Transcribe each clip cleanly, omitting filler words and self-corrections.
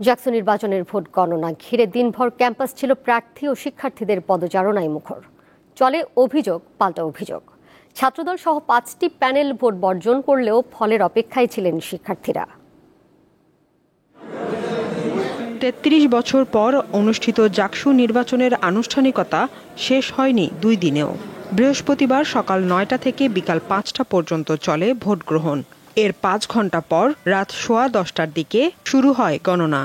জাকসু নির্বাচনের ভোট গণনা ঘিরে দিনভর ক্যাম্পাস ছিল প্রার্থী ও শিক্ষার্থীদের পদচারণায় মুখর। চলে অভিযোগ পাল্টা অভিযোগ। ছাত্রদল সহ 5টি প্যানেল ভোট বর্জন করলেও ফলের অপেক্ষায় ছিলেন শিক্ষার্থীরা। ৩৩ বছর পর অনুষ্ঠিত জাকসু নির্বাচনের আনুষ্ঠানিকতা শেষ হয়নি 2 দিনেও। বৃহস্পতিবার সকাল 9টা থেকে বিকাল 5টা পর্যন্ত চলে ভোট গ্রহণ। এর 5 ঘন্টা পর রাত 10:15টার দিকে শুরু হয় গণনা।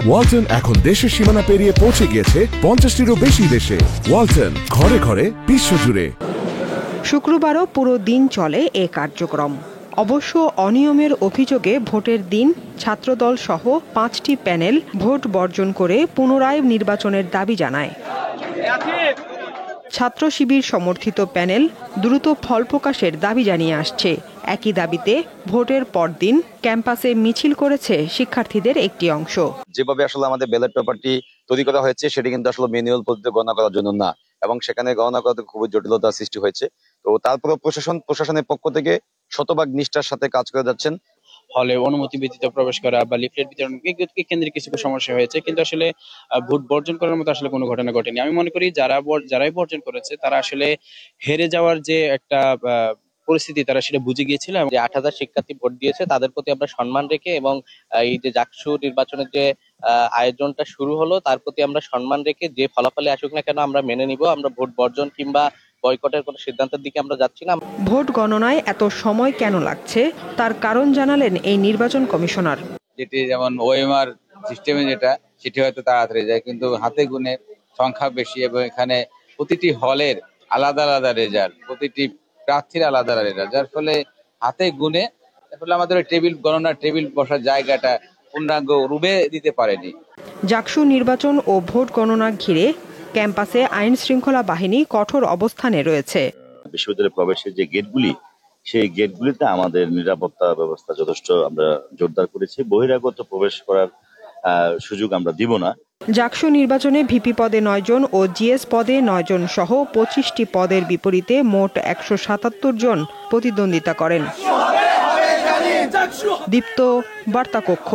ওয়ালটন এখন দেশের সীমানা পেরিয়ে পৌঁছে গিয়েছে 50টিরও বেশি দেশে। ওয়ালটন, ঘরে ঘরে বিশ্বজুড়ে। শুক্রবারও পুরো দিন চলে এ কার্যক্রম। অবশ্য অনিয়মের অভিযোগে ভোটের দিন ছাত্রদল সহ 5টি প্যানেল ভোট বর্জন করে পুনরায় নির্বাচনের দাবি জানায়। ছাত্র শিবির সমর্থিত প্যানেল দ্রুত ফল প্রকাশের দাবি জানিয়ে আসছে। একই দাবিতে ভোটের পরদিন ক্যাম্পাসে মিছিল করেছে শিক্ষার্থীদের একটি অংশ। যেভাবে আসলে আমাদের ব্যালট পেপারটি তৈরি করা হয়েছে সেটি কিন্তু আসলে ম্যানুয়াল পদ্ধতিতে গণনা করার জন্য না, এবং সেখানে গণনা করাতে খুবই জটিলতার সৃষ্টি হয়েছে। তো তারপরে প্রশাসনের পক্ষ থেকে শতভাগ নিষ্ঠার সাথে কাজ করে যাচ্ছেন। হলে অনুমতি ব্যতীত প্রবেশ করা বা লিফলেট বিতরণ কেন্দ্রে কিছু সমস্যা হয়েছে, কিন্তু আসলে ভোট বর্জন করার মতো আসলে কোনো ঘটনা ঘটেনি। আমি মনে করি যারাই বর্জন করেছে তারা আসলে হেরে যাওয়ার যে একটা পরিস্থিতি তারা সেটা বুঝে গিয়েছিল। যে 8,000 শিক্ষার্থী ভোট দিয়েছে তাদের প্রতি আমরা সম্মান রেখে এবং এই যে জাকসু নির্বাচনের যে আয়োজনটা শুরু হলো তার প্রতি আমরা সম্মান রেখে যে ফলাফলে আসুক না কেন আমরা মেনে নিব। আমরা ভোট বর্জন কিংবা বয়কটের কোনো সিদ্ধান্তের দিকে আমরা যাচ্ছি না। ভোট গণনায় এত সময় কেন লাগছে তার কারণ জানালেন এই নির্বাচন কমিশনার। যেটি যেমন ওএমআর সিস্টেমে সেটি হয়তো তাড়াতাড়ি যায়, কিন্তু হাতে গুনে সংখ্যা বেশি এবং এখানে প্রতিটি হলের আলাদা আলাদা রেজাল্ট, প্রতিটি প্রার্থীর আলাদা রেজাল্ট, যার ফলে হাতে গুনে আমাদের গণনার টেবিল বসার জায়গাটা পূর্ণাঙ্গ রূপে দিতে পারেনি। জাকসু নির্বাচন ও ভোট গণনা ঘিরে ক্যাম্পাসে আইন শৃঙ্খলা বাহিনী কঠোর অবস্থানে রয়েছে। বিশ্ববিদ্যালয়ে প্রবেশের যে গেটগুলি, সেই গেটগুলিতে আমাদের নিরাপত্তা ব্যবস্থা যথেষ্ট আমরা জোরদার করেছি। বহিরাগত প্রবেশ করার সুযোগ আমরা দিব না। জাকসু নির্বাচনে ভিপি পদে 9 জন ও জিএস পদে 9 জন সহ 25টি পদের বিপরীতে মোট 177 জন প্রতিদ্বন্দ্বিতা করেন। দীপ্ত বার্তা কক্ষ।